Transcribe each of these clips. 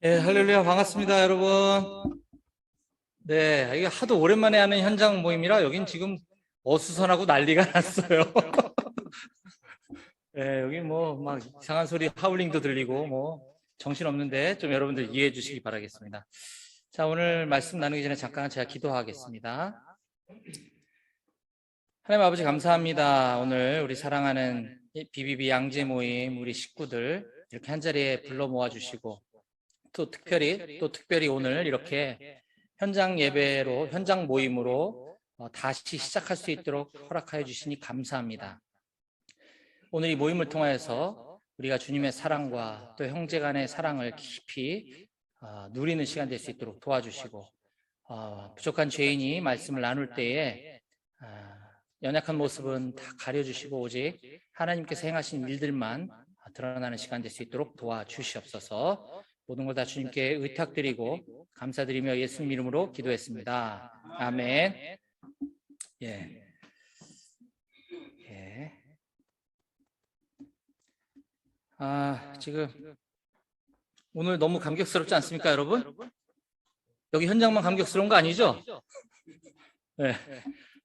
네, 할렐루야, 반갑습니다, 여러분. 네, 이게 하도 오랜만에 하는 현장 모임이라 여긴 지금 어수선하고 난리가 났어요. 네, 여기 뭐 막 이상한 소리 하울링도 들리고 뭐 정신없는데 좀 여러분들 이해해 주시기 바라겠습니다. 자, 오늘 말씀 나누기 전에 잠깐 제가 기도하겠습니다. 하나님 아버지 감사합니다. 오늘 우리 사랑하는 BBB 양재 모임 우리 식구들 이렇게 한자리에 불러 모아주시고 또 특별히 오늘 이렇게 현장 예배로, 현장 모임으로 다시 시작할 수 있도록 허락하여 주시니 감사합니다. 오늘 이 모임을 통하여서 우리가 주님의 사랑과 또 형제 간의 사랑을 깊이 누리는 시간 될 수 있도록 도와주시고, 부족한 죄인이 말씀을 나눌 때에 연약한 모습은 다 가려주시고 오직 하나님께서 행하신 일들만 드러나는 시간 될 수 있도록 도와주시옵소서. 모든 걸 다 주님께 의탁드리고 감사드리며 예수님 이름으로 기도했습니다. 아멘. 예. 지금 오늘 너무 감격스럽지 않습니까, 여러분? 여기 현장만 감격스러운 거 아니죠? 네.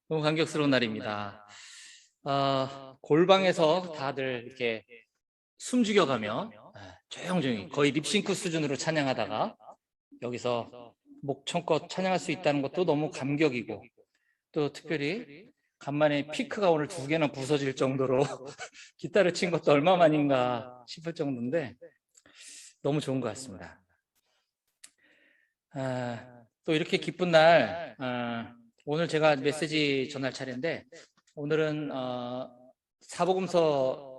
너무 감격스러운 날입니다. 골방에서 다들 이렇게 숨죽여가며 조용조용히 거의 립싱크 수준으로 찬양하다가 여기서 목청껏 찬양할 수 있다는 것도 너무 감격이고, 또 특별히 간만에 피크가 오늘 2개나 부서질 정도로 기타를 친 것도 얼마만인가 싶을 정도인데 너무 좋은 것 같습니다. 또 이렇게 기쁜 날, 오늘 제가 메시지 전할 차례인데, 오늘은 사복음서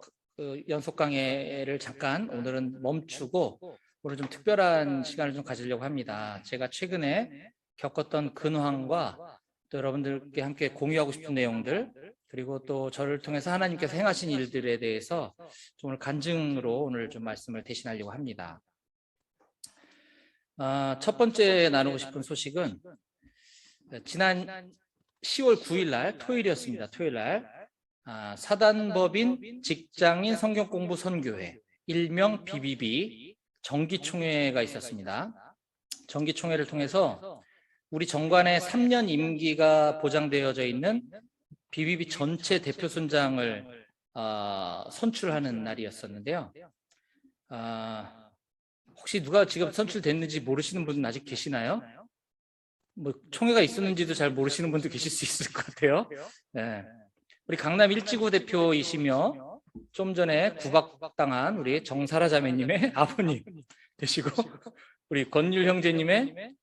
연속 강해를 잠깐 오늘은 멈추고 오늘 좀 특별한 시간을 좀 가지려고 합니다. 제가 최근에 겪었던 근황과 또 여러분들께 함께 공유하고 싶은 내용들, 그리고 또 저를 통해서 하나님께서 행하신 일들에 대해서 좀 오늘 간증으로 오늘 좀 말씀을 대신하려고 합니다. 첫 번째 나누고 싶은 소식은 지난 10월 9일 날 토요일이었습니다. 토요일 날 사단법인 직장인 성경공부 선교회 일명 BBB 정기총회가 있었습니다. 정기총회를 통해서 우리 정관의 3년 임기가 보장되어져 있는 BBB 전체 대표 순장을 선출하는 날이었었는데요. 혹시 누가 지금 선출됐는지 모르시는 분은 아직 계시나요? 뭐 총회가 있었는지도 잘 모르시는 분도 계실 수 있을 것 같아요. 네. 우리 강남 1지구 대표이시며 좀 전에 구박당한 우리 정사라 자매님의 아버님 되시고, 우리 권율 형제님의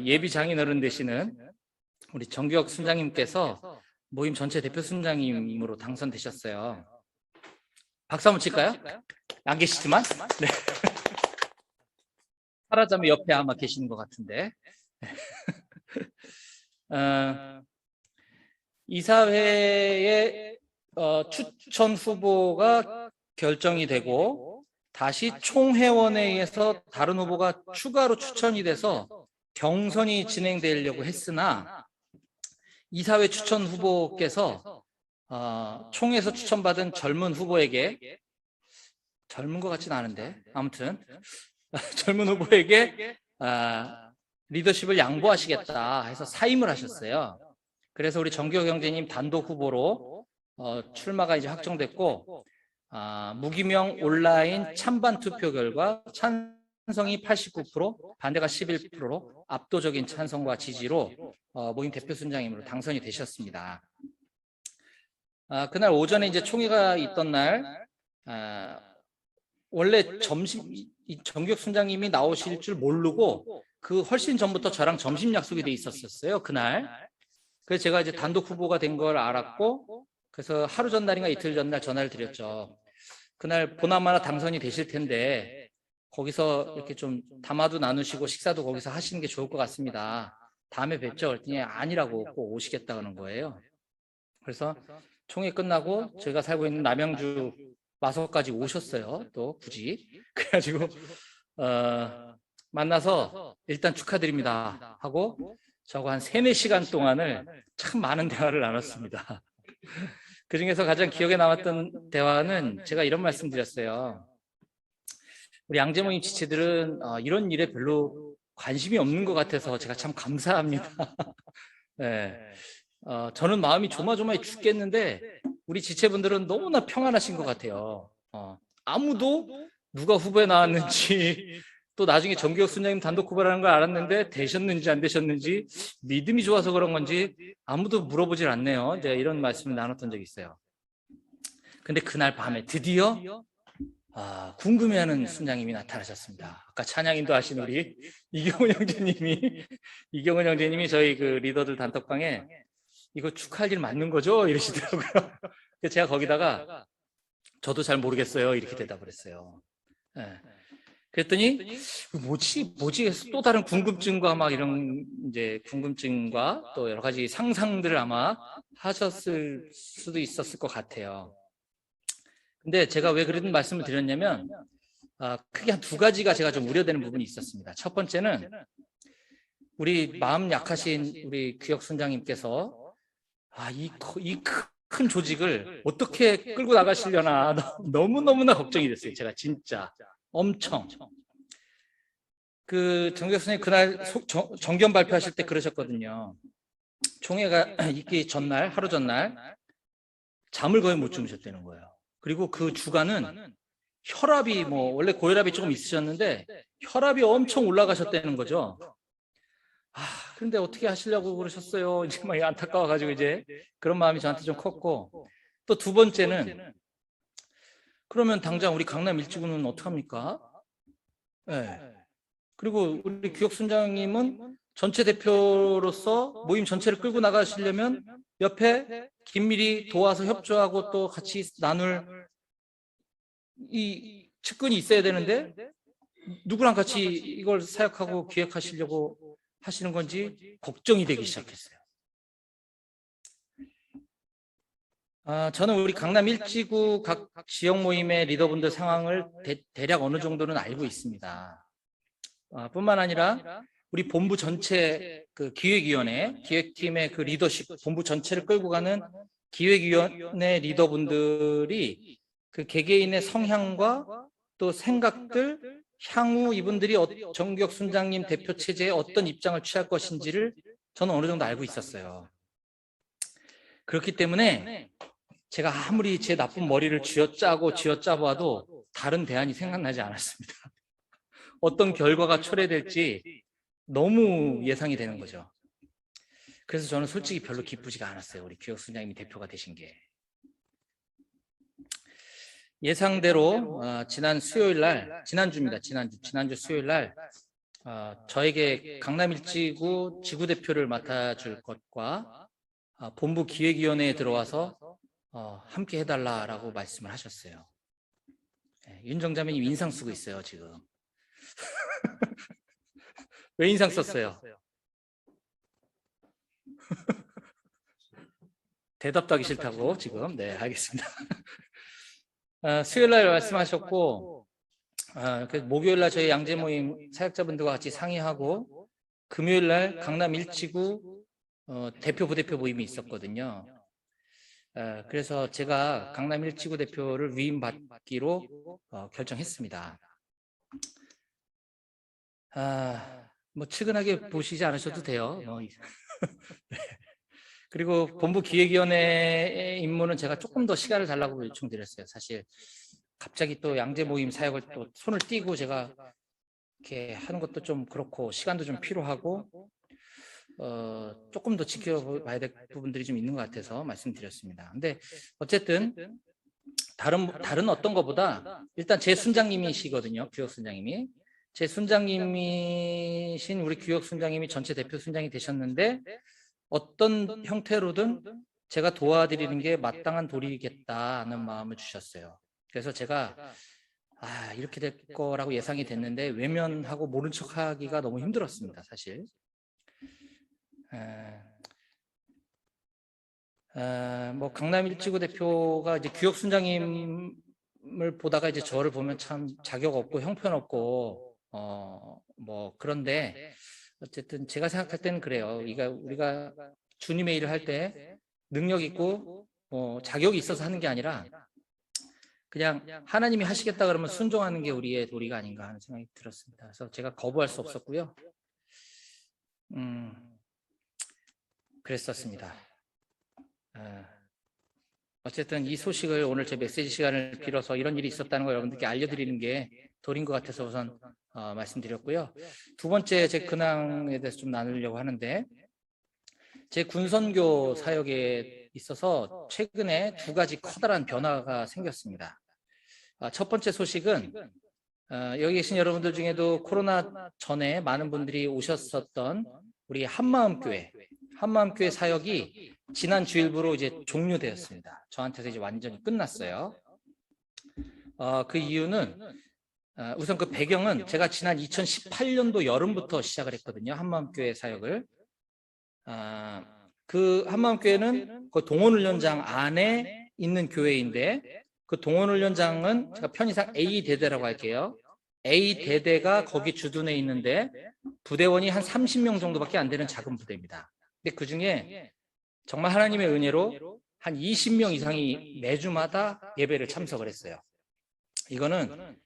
예비 장인어른 되시는 우리 정규혁 순장님께서 모임 전체 대표 순장님으로 당선되셨어요. 박수 한번 칠까요? 안 계시지만. 네. 사라 자매 옆에 아마 계시는 것 같은데. 이사회의 추천 후보가 결정이 되고 다시 총회원에 의해서 다른 후보가 추가로 추천이 돼서 경선이 진행되려고 했으나 이사회 추천 후보께서 총회에서 추천받은 젊은 후보에게, 젊은 것 같지는 않은데 아무튼 젊은 후보에게 리더십을 양보하시겠다 해서 사임을 하셨어요. 그래서 우리 정규혁 형제님 단독 후보로 출마가 이제 확정됐고, 무기명 온라인 찬반 투표 결과 찬성이 89%, 반대가 11%로 압도적인 찬성과 지지로 모임 대표 순장님으로 당선이 되셨습니다. 그날 오전에 이제 총회가 있던 날, 원래 정규혁 순장님이 나오실 줄 모르고 그 훨씬 전부터 저랑 점심 약속이 돼 있었어요, 그날. 그래서 제가 이제 단독 후보가 된 걸 알았고, 그래서 하루 전날인가 이틀 전날 전화를 드렸죠. 그날 보나마나 당선이 되실 텐데 거기서 이렇게 좀 담화도 나누시고 식사도 거기서 하시는 게 좋을 것 같습니다. 다음에 뵙죠. 그랬더니 아니라고 꼭 오시겠다는 거예요. 그래서 총회 끝나고 제가 살고 있는 남양주 마석까지 오셨어요. 또 굳이. 그래가지고 만나서 일단 축하드립니다 하고 저거 한 3-4시간 동안을 참 많은 대화를 나눴습니다. 그중에서 가장 기억에 남았던 대화는 제가 이런 말씀 드렸어요. 우리 양재 모임 지체들은 이런 일에 별로 관심이 없는 것 같아서 제가 참 감사합니다. 네. 저는 마음이 조마조마해 죽겠는데 우리 지체분들은 너무나 평안하신 것 같아요. 아무도 누가 후보에 나왔는지 또 나중에 정기혁 순장님 단독 후보라는 걸 알았는데 되셨는지 안 되셨는지 믿음이 좋아서 그런 건지 아무도 물어보질 않네요. 이제 이런 말씀을 나눴던 적이 있어요. 근데 그날 밤에 드디어 궁금해하는 순장님이 나타나셨습니다. 아까 찬양인도 하신 우리 이경은 형제님이 저희 그 리더들 단톡방에 이거 축하할 일 맞는 거죠? 이러시더라고요. 그래서 제가 거기다가 저도 잘 모르겠어요. 이렇게 대답을 했어요. 네. 그랬더니 뭐지 해서 또 다른 궁금증과 막 이런 이제 궁금증과 또 여러 가지 상상들을 아마 하셨을 수도 있었을 것 같아요. 근데 제가 왜 그런 말씀을 드렸냐면 크게 한 두 가지가 제가 좀 우려되는 부분이 있었습니다. 첫 번째는 우리 마음 약하신 우리 규혁 순장님께서 이 큰 조직을 어떻게 끌고 나가시려나 너무너무나 걱정이 됐어요. 제가 진짜 엄청. 그 정규혁 선생님 그날 정견 발표하실 때 그러셨거든요. 총회가 있기 전날, 하루 전날 잠을 거의 못 주무셨다는 거예요. 그리고 그 주간은 혈압이 원래 고혈압이 조금 있으셨는데 혈압이 엄청 올라가셨다는 거죠. 그런데 어떻게 하시려고 그러셨어요? 이제 막 안타까워가지고 이제 그런 마음이 저한테 좀 컸고, 또 두 번째는 그러면 당장 우리 강남 일지구는 어떡합니까? 네. 그리고 우리 규혁 순장님은 전체 대표로서 모임 전체를 끌고 나가시려면 옆에 긴밀히 도와서 협조하고 또 같이 나눌 이 측근이 있어야 되는데 누구랑 같이 이걸 사역하고 기획하시려고 하시는 건지 걱정이 되기 시작했어요. 저는 우리 강남 일지구 각 지역 모임의 리더분들 상황을 대략 어느 정도는 알고 있습니다. 뿐만 아니라 우리 본부 전체 그 기획팀의 그 리더십, 본부 전체를 끌고 가는 기획위원회 리더분들이 그 개개인의 성향과 또 생각들, 향후 이분들이 정기혁 순장님 대표 체제에 어떤 입장을 취할 것인지를 저는 어느 정도 알고 있었어요. 그렇기 때문에 제가 아무리 제 나쁜 머리를 쥐어짜봐도 다른 대안이 생각나지 않았습니다. 어떤 결과가 초래될지 너무 예상이 되는 거죠. 그래서 저는 솔직히 별로 기쁘지가 않았어요. 우리 규혁 순장님이 대표가 되신 게. 예상대로 지난 수요일 날, 지난주 수요일 날 저에게 강남 일지구 지구대표를 맡아줄 것과 본부 기획위원회에 들어와서 함께 해달라라고 말씀을 하셨어요. 네, 윤 정자매님 인상 쓰고 있어요, 지금. 왜 인상 썼어요? 대답도 하기 싫다고 지금. 네, 알겠습니다. 수요일 날 말씀하셨고, 목요일 날 저희 양재 모임 사역자분들과 같이 상의하고, 금요일 날 강남 일지구 대표 부대표 모임이 있었거든요. 그래서 제가 강남 일지구 대표를 위임받기로 결정했습니다. 측은하게 보시지 않으셔도 돼요. 네. 그리고 본부 기획위원회의 임무는 제가 조금 더 시간을 달라고 요청드렸어요. 사실 갑자기 또 양재 모임 사역을 또 손을 띄고 제가 이렇게 하는 것도 좀 그렇고 시간도 좀 필요하고 조금 더 지켜봐야 될 부분들이 좀 있는 것 같아서 말씀드렸습니다. 근데 어쨌든 다른 어떤 것보다 일단 제 순장님이시거든요. 규혁 순장님이. 제 순장님이신 우리 규혁 순장님이 전체 대표 순장이 되셨는데 어떤 형태로든 제가 도와드리는 게 마땅한 도리겠다는 마음을 주셨어요. 그래서 제가 이렇게 될 거라고 예상이 됐는데 외면하고 모른 척하기가 너무 힘들었습니다. 사실. 강남 일지구 대표가 이제 규혁 순장님을 보다가 이제 저를 보면 참 자격 없고 형편없고 그런데 어쨌든 제가 생각할 때는 그래요. 우리가 주님의 일을 할 때 능력 있고 자격이 있어서 하는 게 아니라 그냥 하나님이 하시겠다 그러면 순종하는 게 우리의 도리가 아닌가 하는 생각이 들었습니다. 그래서 제가 거부할 수 없었고요. 그랬었습니다. 어쨌든 이 소식을 오늘 제 메시지 시간을 빌어서 이런 일이 있었다는 걸 여러분들께 알려드리는 게 도리인 것 같아서 우선 말씀드렸고요. 두 번째 제 근황에 대해서 좀 나누려고 하는데, 제 군선교 사역에 있어서 최근에 두 가지 커다란 변화가 생겼습니다. 첫 번째 소식은 여기 계신 여러분들 중에도 코로나 전에 많은 분들이 오셨었던 우리 한마음교회 사역이 지난 주일부로 이제 종료되었습니다. 저한테서 이제 완전히 끝났어요. 그 이유는 우선 그 배경은 제가 지난 2018년도 여름부터 시작을 했거든요. 한마음교회 사역을. 그 한마음교회는 그 동원훈련장 안에 있는 교회인데, 그 동원훈련장은 제가 편의상 A대대라고 할게요. A대대가 거기 주둔해 있는데 부대원이 한 30명 정도밖에 안 되는 작은 부대입니다. 근데 그 중에 정말 하나님의 은혜로 한 20명 이상이 매주마다 예배를 참석을 했어요. 이거는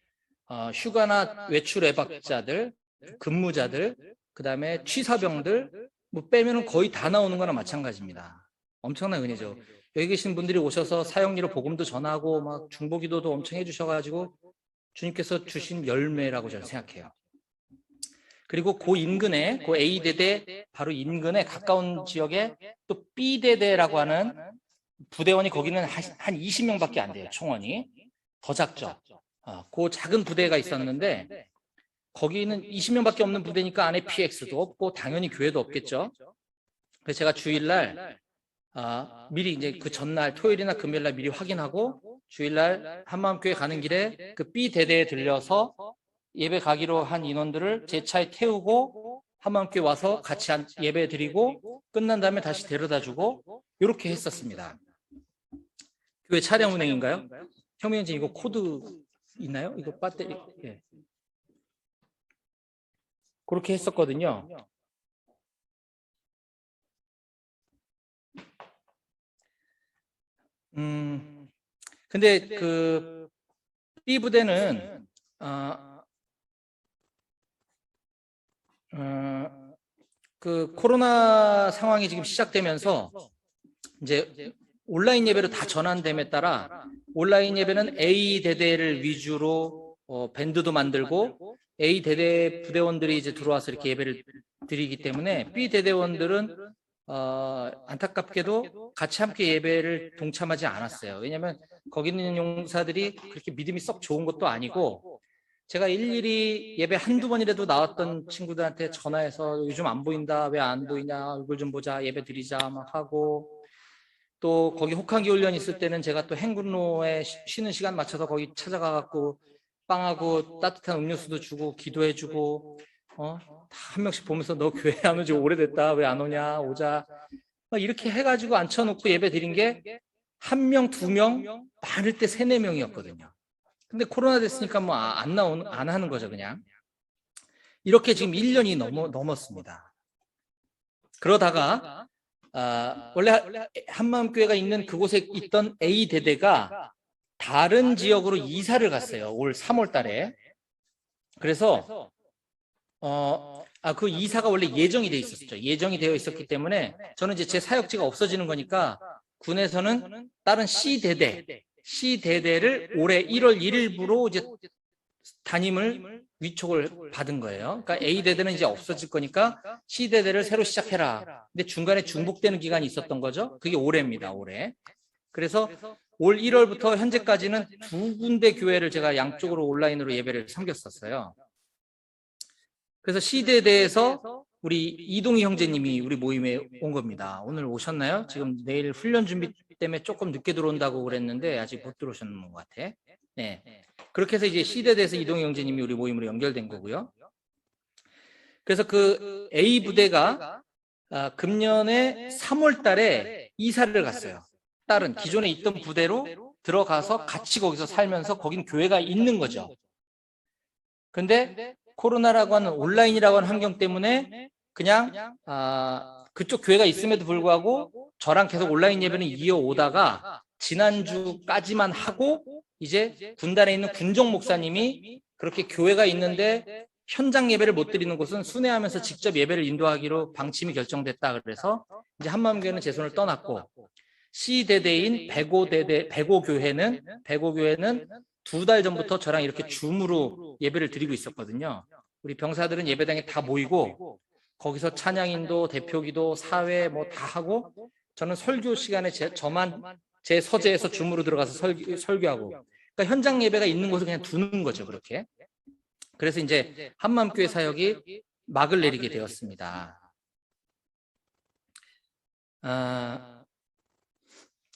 휴가나 외출 외박자들, 근무자들, 그 다음에 취사병들 뭐 빼면은 거의 다 나오는 거나 마찬가지입니다. 엄청난 은혜죠. 여기 계신 분들이 오셔서 사역리로 복음도 전하고 막 중보기도도 엄청 해주셔가지고 주님께서 주신 열매라고 저는 생각해요. 그리고 그 인근에, 그 A대대 바로 인근에 가까운 지역에 또 B대대라고 하는 부대원이, 거기는 한 20명밖에 안 돼요. 총원이. 더 작죠. 그 작은 부대가 있었는데 거기는 20명밖에 없는 부대니까 안에 PX도 없고 당연히 교회도 없겠죠. 그래서 제가 주일날 미리 이제 그 전날 토요일이나 금요일날 미리 확인하고 주일날 한마음교회 가는 길에 그 B대대에 들려서 예배 가기로 한 인원들을 제 차에 태우고 한마음교회 와서 같이 예배 드리고 끝난 다음에 다시 데려다주고 이렇게 했었습니다. 교회 차량 운행인가요? 형님님 이거 코드 있나요? 이거 배터리. 예. 그렇게 했었거든요. 근데 그 B 부대는 그 코로나 상황이 지금 시작되면서 이제 온라인 예배로 다 전환됨에 따라 온라인 예배는 A 대대를 위주로 밴드도 만들고 A 대대 부대원들이 이제 들어와서 이렇게 예배를 드리기 때문에 B 대대원들은 안타깝게도 같이 함께 예배를 동참하지 않았어요. 왜냐하면 거기 있는 용사들이 그렇게 믿음이 썩 좋은 것도 아니고, 제가 일일이 예배 한두 번이라도 나왔던 친구들한테 전화해서 요즘 안 보인다, 왜 안 보이냐, 얼굴 좀 보자, 예배 드리자 막 하고, 또 거기 혹한기 훈련 있을 때는 제가 또 행군로에 쉬는 시간 맞춰서 거기 찾아가 갖고 빵하고 따뜻한 음료수도 주고 기도해주고 다 한 명씩 보면서 너 교회 안 오지 오래됐다, 왜 안 오냐, 오자, 막 이렇게 해가지고 앉혀놓고 예배 드린 게 한 명, 두 명, 많을 때 3, 4명이었거든요. 근데 코로나 됐으니까 뭐 안 하는 거죠, 그냥. 이렇게 지금 1년이 넘었습니다. 그러다가 원래 한마음교회가 있는 그곳에 있던 A 대대가 다른 지역으로 이사를 갔어요. 올 3월 달에. 그래서 그 이사가 원래 예정이 돼 있었죠. 예정이 되어 있었기 때문에 저는 이제 제 사역지가 없어지는 거니까 군에서는 다른 C대대를 올해 1월 1일부로 이제 담임을 위촉을 받은 거예요. 그러니까 A대대는 이제 없어질 거니까 C대대를 새로 시작해라. 근데 중간에 중복되는 기간이 있었던 거죠. 그게 올해입니다. 올해. 그래서 올 1월부터 현재까지는 2군데 교회를 제가 양쪽으로 온라인으로 예배를 섬겼었어요. 그래서 C대대에서 우리 이동희 형제님이 우리 모임에 온 겁니다. 오늘 오셨나요? 지금 내일 훈련 준비 때문에 조금 늦게 들어온다고 그랬는데 아직 못 들어오셨는 것 같아. 네. 그렇게 해서 이제 C대대에서 이동희 형제님이 우리 모임으로 연결된 거고요. 그래서 그 A 부대가 금년에 3월 달에 이사를 갔어요. 다른 기존에 있던 부대로 들어가서 같이 거기서 살면서 거긴 교회가 있는 거죠. 근데 코로나라고 하는 온라인이라고 하는 환경 때문에 그냥 그쪽 교회가 있음에도 불구하고 저랑 계속 온라인 예배는 이어오다가 지난주까지만 하고 이제 군단에 있는 군종 목사님이 그렇게 교회가 있는데 현장 예배를 못 드리는 곳은 순회하면서 직접 예배를 인도하기로 방침이 결정됐다. 그래서 이제 한마음교회는 제 손을 떠났고 C대대인 백오교회는 2달 전부터 저랑 이렇게 줌으로 예배를 드리고 있었거든요. 우리 병사들은 예배당에 다 모이고 거기서 찬양인도, 대표기도, 사회 뭐 다 하고 저는 설교 시간에 저만 제 서재에서 줌으로 들어가서 설교하고 그러니까 현장 예배가 있는 곳을 그냥 두는 거죠. 그렇게. 그래서 이제 한마음교회 사역이 막을 내리게 되었습니다.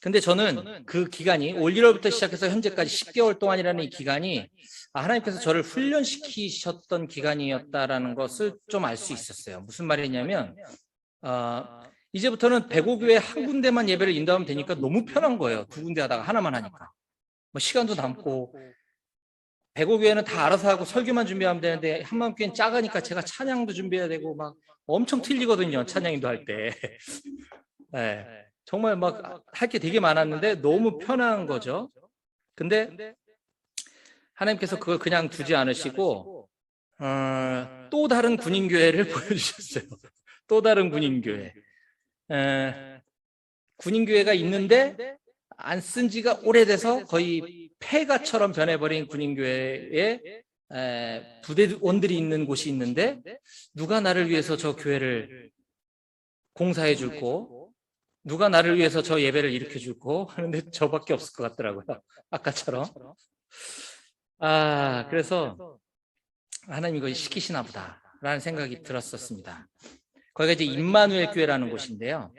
근데 저는 그 기간이 올 1월부터 시작해서 현재까지 10개월 동안이라는 이 기간이 하나님께서 저를 훈련시키셨던 기간이었다라는 것을 좀 알 수 있었어요. 무슨 말이냐면 이제부터는 백오교회 한 군데만 예배를 인도하면 되니까 너무 편한 거예요. 두 군데 하다가 하나만 하니까. 뭐 시간도 남고 백오교회는 다 알아서 하고 설교만 준비하면 되는데 한마음교회는 작으니까 제가 찬양도 준비해야 되고 막 엄청 틀리거든요. 찬양인도 할 때. 네. 정말 막 할 게 되게 많았는데 너무 편한 거죠. 근데 하나님께서 그걸 그냥 두지 않으시고 또 다른 군인교회를 보여주셨어요. 또 다른 군인교회. 군인교회가 있는데 안 쓴 지가 오래돼서 거의 폐가처럼 변해버린 군인교회에 부대원들이 있는 곳이 있는데 누가 나를 위해서 저 교회를 공사해 줄고 누가 나를 위해서 저 예배를 일으켜 줄고 하는데 저밖에 없을 것 같더라고요. 아까처럼. 그래서 하나님 이거 시키시나 보다 라는 생각이 들었었습니다. 거기가 이제 임마누엘 교회라는 곳인데요.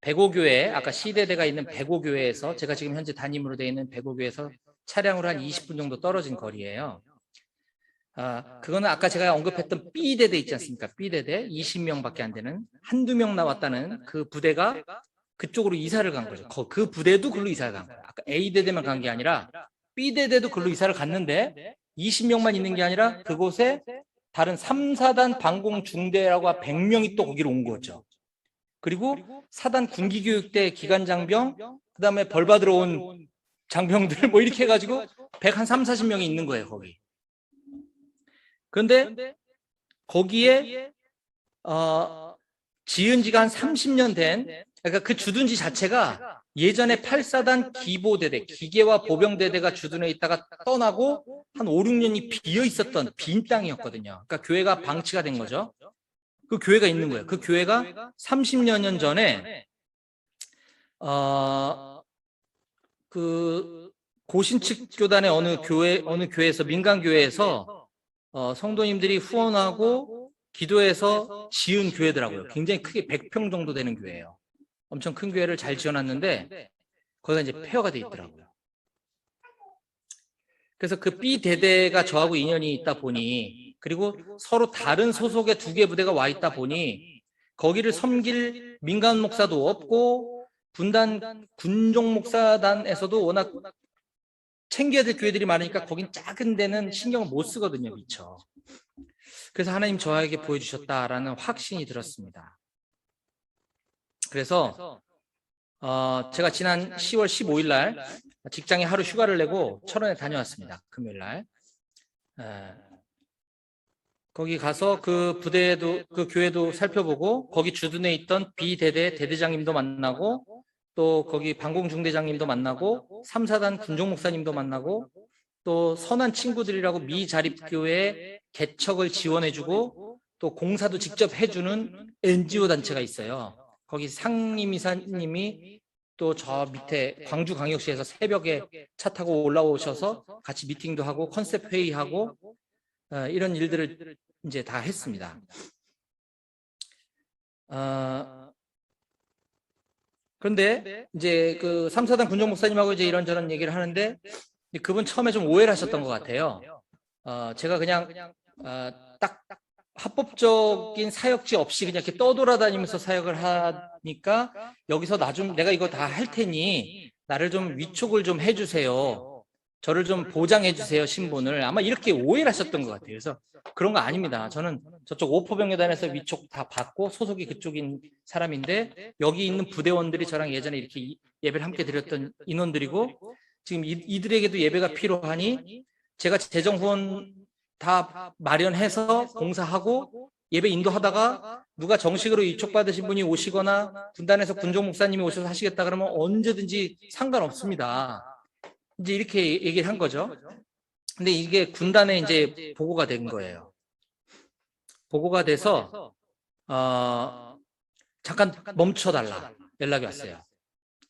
백오교회, 아까 시대대가 있는 백오교회에서 제가 지금 현재 담임으로 되어 있는 백오교회에서 차량으로 한 20분 정도 떨어진 거리예요. 그거는 아까 제가 언급했던 B대대 있지 않습니까? B대대 20명밖에 안 되는 한두 명 나왔다는 그 부대가 그쪽으로 이사를 간 거죠. 그 부대도 글로 이사를 간 거예요. 아까 A대대만 간 게 아니라 B대대도 글로 이사를 갔는데 20명만 있는 게 아니라 그곳에 다른 3, 4단 방공 중대라고 100명이 또 거기로 온 거죠. 그리고 4단 군기교육대 기관장병, 그 다음에 벌 받으러 온 장병들 뭐 이렇게 해가지고 130, 40명이 있는 거예요, 거기. 그런데 거기에 지은 지가 한 30년 된, 그러니까 그 주둔지 자체가 예전에 8사단 기보대대, 기계와 보병대대가 주둔해 있다가 떠나고 한 5, 6년이 비어 있었던 빈 땅이었거든요. 그러니까 교회가 방치가 된 거죠. 그 교회가 있는 거예요. 그 교회가 30여 년 전에 그 고신측 교단의 어느 교회에서 민간 교회에서 성도님들이 후원하고 기도해서 지은 교회더라고요. 굉장히 크게 100평 정도 되는 교회예요. 엄청 큰 교회를 잘 지어놨는데 거기가 이제 폐허가 돼 있더라고요. 그래서 그 B 대대가 저하고 인연이 있다 보니 그리고 서로 다른 소속의 2개 부대가 와 있다 보니 거기를 섬길 민간 목사도 없고 분단 군종 목사단에서도 워낙 챙겨야 될 교회들이 많으니까 거긴 작은 데는 신경을 못 쓰거든요. 미처. 그래서 하나님 저에게 보여주셨다라는 확신이 들었습니다. 그래서 제가 지난 10월 15일 날 직장에 하루 휴가를 내고 철원에 다녀왔습니다. 금요일 날. 거기 가서 그 부대도 그 교회도 살펴보고 거기 주둔해 있던 B대대 대대장님도 만나고 또 거기 방공중대장님도 만나고 3, 4단 군종 목사님도 만나고 또 선한 친구들이라고 미자립교회 개척을 지원해주고 또 공사도 직접 해주는 NGO 단체가 있어요. 거기 상임이사님이 또 저 밑에 광주광역시에서 새벽에 차 타고 올라오셔서 같이 미팅도 하고 컨셉 회의하고 이런 일들을 이제 다 했습니다. 그런데 이제 그 3, 4단 군종 목사님하고 이제 이런저런 얘기를 하는데 그분 처음에 좀 오해를 하셨던 것 같아요. 제가 그냥 딱 합법적인 사역지 없이 그냥 이렇게 떠돌아다니면서 사역을 하니까 여기서 내가 이거 다 할 테니 나를 좀 위촉을 좀 해주세요. 저를 좀 보장해 주세요, 신분을. 아마 이렇게 오해를 하셨던 것 같아요. 그래서 그런 거 아닙니다. 저는 저쪽 오포병여단에서 위촉 다 받고 소속이 그쪽인 사람인데 여기 있는 부대원들이 저랑 예전에 이렇게 예배를 함께 드렸던 인원들이고 지금 이들에게도 예배가 필요하니 제가 재정 후원 다 마련해서 공사하고 예배 인도하다가 누가 정식으로 위촉받으신 분이 오시거나 군단에서 군종 목사님이 오셔서 하시겠다 그러면 언제든지 상관없습니다. 이제 이렇게 얘기를 한 거죠. 근데 이게 군단에 이제 보고가 된 거예요. 보고가 돼서 잠깐 멈춰달라 연락이 왔어요.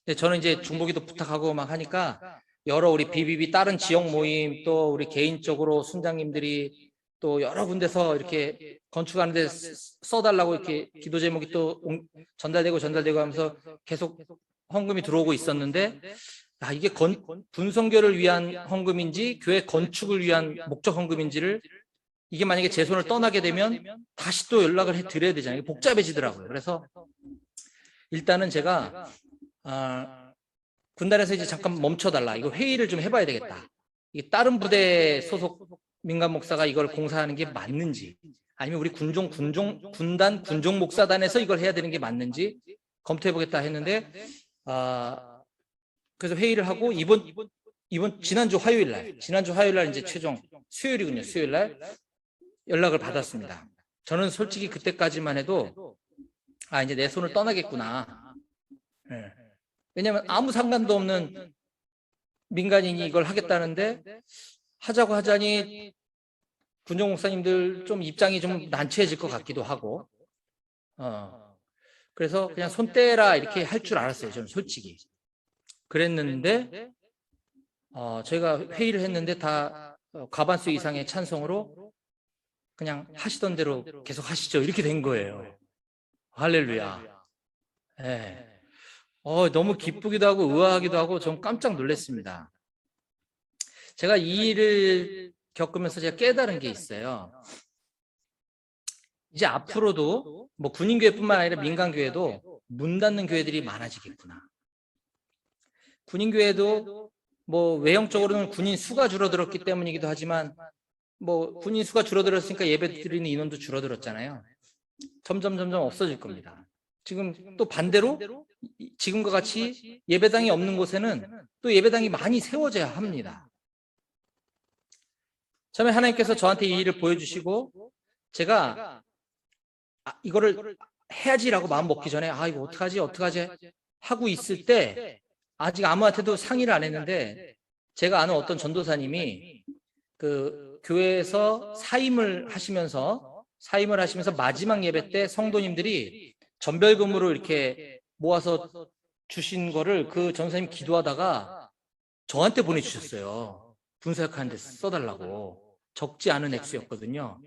근데 저는 이제 중보기도 부탁하고 막 하니까 여러 우리 BBB 다른 지역 모임 또 우리 개인적으로 순장님들이 또 여러 군데서 이렇게 건축하는데 써달라고 이렇게 기도 제목이 또 전달되고 하면서 계속 헌금이 들어오고 있었는데 이게 분성교를 위한 헌금인지 교회 건축을 위한 목적 헌금인지를 이게 만약에 제 손을 떠나게 되면 다시 또 연락을 드려야 되잖아요. 복잡해지더라고요. 그래서 일단은 제가 군단에서 이제 잠깐 멈춰달라. 이거 회의를 좀 해봐야 되겠다. 이게 다른 부대 소속 민간 목사가 이걸 공사하는 게 맞는지, 아니면 우리 군단 군종 목사단에서 이걸 해야 되는 게 맞는지 검토해보겠다 했는데, 그래서 회의를 하고 지난주 화요일 날 이제 최종 수요일이군요. 수요일 날 연락을 받았습니다. 저는 솔직히 그때까지만 해도 이제 내 손을 떠나겠구나. 네. 왜냐하면 아무 상관도 없는 민간인이 이걸 하겠다는데 하자고 하자니 군종 목사님들 좀 입장이 좀 난처해질 것 같기도 하고 그래서 그냥 손 떼라 이렇게 할 줄 알았어요. 저는 솔직히 그랬는데 저희가 회의를 했는데 다 과반수 이상의 찬성으로 그냥 하시던 대로 계속 하시죠 이렇게 된 거예요. 할렐루야. 네. 너무 기쁘기도 하고 의아하기도 하고 좀 깜짝 놀랐습니다. 제가 이 일을 겪으면서 제가 깨달은 게 있어요. 이제 앞으로도 뭐 군인교회뿐만 아니라 민간교회도 문 닫는 교회들이 많아지겠구나. 군인교회도 뭐 외형적으로는 군인 수가 줄어들었기 때문이기도 하지만 뭐 군인 수가 줄어들었으니까 예배 드리는 인원도 줄어들었잖아요. 점점 없어질 겁니다. 지금 또 반대로 지금과 같이 예배당이 없는 곳에는 또 예배당이 많이 세워져야 합니다. 처음에 하나님께서 저한테 이 일을 보여주시고 제가 이거를 해야지라고 마음 먹기 전에 이거 어떡하지 하고 있을 때 아직 아무한테도 상의를 안 했는데 제가 아는 어떤 전도사님이 그 교회에서 사임을 하시면서 마지막 예배 때 성도님들이 전별금으로 이렇게 모아서 주신 거를 그 전사님 기도하다가 저한테 보내주셨어요. 분사역하는 데 써달라고. 적지 않은 액수였거든요.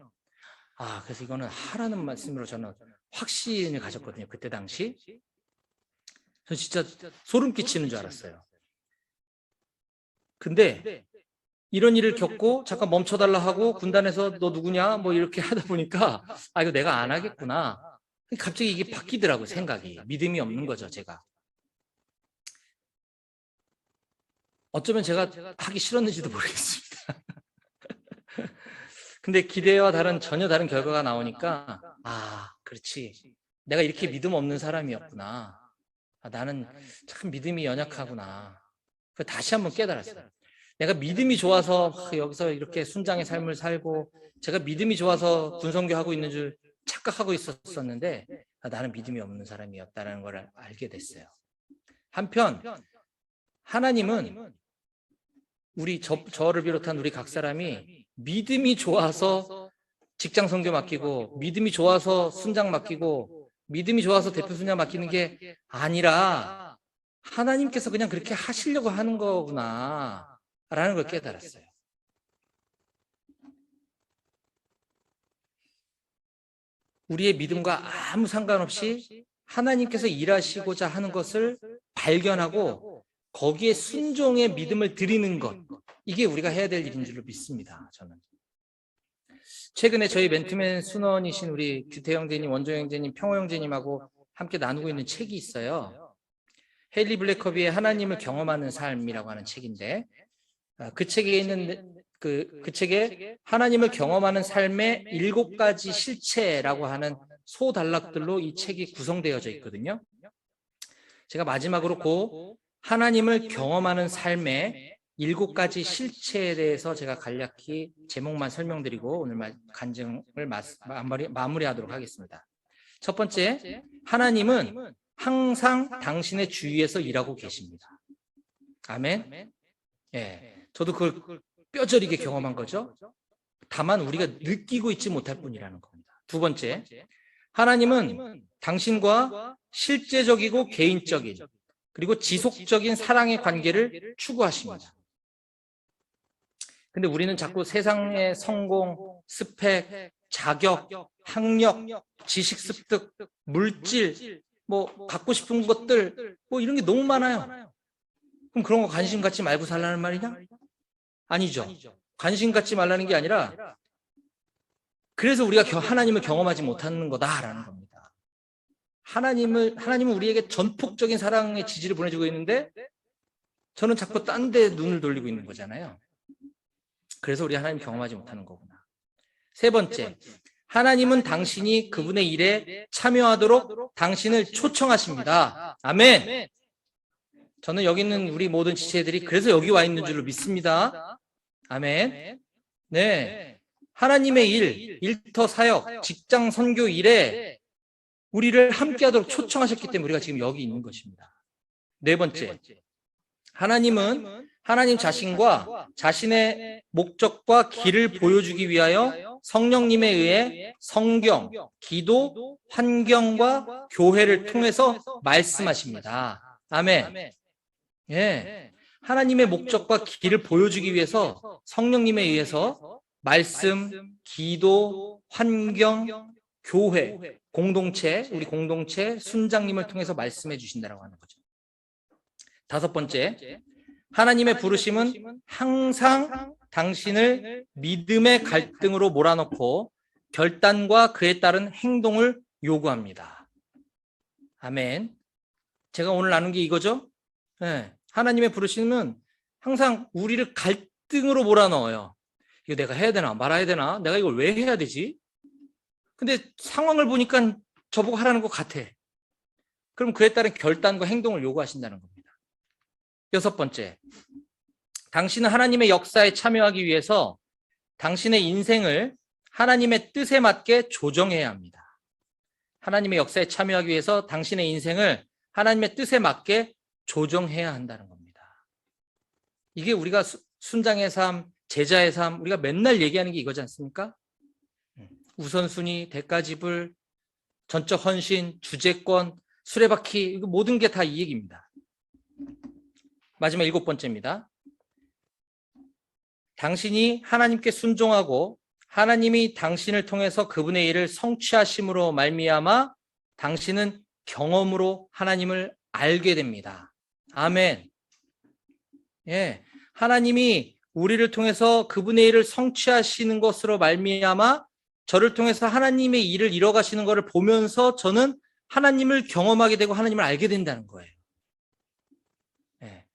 그래서 이거는 하라는 말씀으로 저는 확신을 가졌거든요. 그때 당시. 저 진짜 소름 끼치는 줄 알았어요. 근데 이런 일을 겪고 잠깐 멈춰달라 하고 군단에서 너 누구냐 뭐 이렇게 하다 보니까 이거 내가 안 하겠구나. 갑자기 이게 바뀌더라고요. 생각이. 믿음이 없는 거죠. 제가. 어쩌면 제가 하기 싫었는지도 모르겠습니다. 근데 기대와 전혀 다른 결과가 나오니까 그렇지. 내가 이렇게 믿음 없는 사람이었구나. 나는 참 믿음이 연약하구나. 다시 한번 깨달았어요. 내가 믿음이 좋아서 여기서 이렇게 순장의 삶을 살고 제가 믿음이 좋아서 군성교하고 있는 줄 착각하고 있었는데 나는 믿음이 없는 사람이었다는 걸 알게 됐어요. 한편 하나님은 저를 비롯한 우리 각 사람이 믿음이 좋아서 직장 선교 맡기고 믿음이 좋아서 순장 맡기고 믿음이 좋아서 대표 순장 맡기는 게 아니라 하나님께서 그냥 그렇게 하시려고 하는 거구나 라는 걸 깨달았어요. 우리의 믿음과 아무 상관없이 하나님께서 일하시고자 하는 것을 발견하고 거기에 순종의 믿음을 드리는 것, 이게 우리가 해야 될 일인 줄로 믿습니다. 저는 최근에 저희 맨투맨 순원이신 우리 규태 형제님, 원조 형제님, 평호 형제님하고 함께 나누고 있는 책이 있어요. 헤일리 블랙커비의 하나님을 경험하는 삶이라고 하는 책인데 그 책에 있는 그 책에 하나님을 경험하는 삶의 7가지 실체라고 하는 소단락들로 이 책이 구성되어져 있거든요. 제가 마지막으로 하나님을 경험하는 삶의 7가지 실체에 대해서 제가 간략히 제목만 설명드리고 오늘 간증을 마무리하도록 하겠습니다. 첫 번째, 하나님은 항상 당신의 주위에서 일하고 계십니다. 아멘. 예, 저도 그걸 뼈저리게 경험한 거죠. 다만 우리가 느끼고 있지 못할 뿐이라는 겁니다. 두 번째, 하나님은 당신과 실제적이고 개인적인 그리고 지속적인 사랑의 관계를 추구하십니다. 근데 우리는 자꾸 세상의 성공, 스펙, 자격, 학력, 지식 습득, 물질, 뭐 갖고 싶은 것들, 뭐 이런 게 너무 많아요. 그럼 그런 거 관심 갖지 말고 살라는 말이냐? 아니죠. 관심 갖지 말라는 게 아니라 그래서 우리가 하나님을 경험하지 못하는 거다라는 겁니다. 하나님은 우리에게 전폭적인 사랑의 지지를 보내주고 있는데 저는 자꾸 딴 데 눈을 돌리고 있는 거잖아요. 그래서 우리 하나님 경험하지 못하는 거구나. 세 번째, 하나님은 당신이 그분의 일에 참여하도록 당신을 초청하십니다. 아멘. 저는 여기 있는 우리 모든 지체들이 그래서 여기 와 있는 줄로 믿습니다. 아멘. 네. 하나님의 일터 사역, 직장 선교 일에 우리를 함께하도록 초청하셨기 때문에 우리가 지금 여기 있는 것입니다. 네 번째, 하나님은 하나님 자신과 자신의 목적과 길을 보여주기 위하여 성령님에 의해 성경, 기도, 환경과 교회를 통해서 말씀하십니다. 아멘. 예. 하나님의 목적과 길을 보여주기 위해서 성령님에 의해서 말씀, 기도, 환경, 교회, 공동체, 우리 공동체 순장님을 통해서 말씀해 주신다고 하는 거죠. 다섯 번째, 하나님의 부르심은 항상 당신을 믿음의 갈등으로 몰아넣고 결단과 그에 따른 행동을 요구합니다. 아멘. 제가 오늘 나눈 게 이거죠? 네. 하나님의 부르심은 항상 우리를 갈등으로 몰아넣어요. 이거 내가 해야 되나 말아야 되나? 내가 이걸 왜 해야 되지? 근데 상황을 보니까 저보고 하라는 것 같아. 그럼 그에 따른 결단과 행동을 요구하신다는 겁니다. 여섯 번째, 당신은 하나님의 역사에 참여하기 위해서 당신의 인생을 하나님의 뜻에 맞게 조정해야 합니다. 하나님의 역사에 참여하기 위해서 당신의 인생을 하나님의 뜻에 맞게 조정해야 한다는 겁니다. 이게 우리가 순장의 삶, 제자의 삶, 우리가 맨날 얘기하는 게 이거지 않습니까? 우선순위, 대가지불, 전적 헌신, 주재권, 수레바퀴, 이거 모든 게 다 이 얘기입니다. 마지막 7번째입니다. 당신이 하나님께 순종하고 하나님이 당신을 통해서 그분의 일을 성취하심으로 말미암아 당신은 경험으로 하나님을 알게 됩니다. 아멘. 예, 하나님이 우리를 통해서 그분의 일을 성취하시는 것으로 말미암아 저를 통해서 하나님의 일을 이뤄가시는 것을 보면서 저는 하나님을 경험하게 되고 하나님을 알게 된다는 거예요. 예,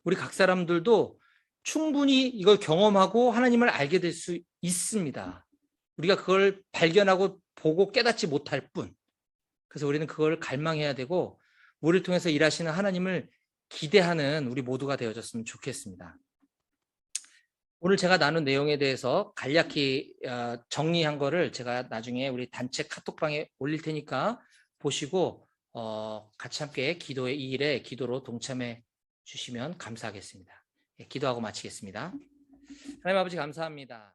우리 각 사람들도 충분히 이걸 경험하고 하나님을 알게 될 수 있습니다. 우리가 그걸 발견하고 보고 깨닫지 못할 뿐. 그래서 우리는 그걸 갈망해야 되고 우리를 통해서 일하시는 하나님을 기대하는 우리 모두가 되어졌으면 좋겠습니다. 오늘 제가 나눈 내용에 대해서 간략히 정리한 거를 제가 나중에 우리 단체 카톡방에 올릴 테니까 보시고 같이 함께 기도의 이 일에 기도로 동참해 주시면 감사하겠습니다. 기도하고 마치겠습니다. 하나님 아버지 감사합니다.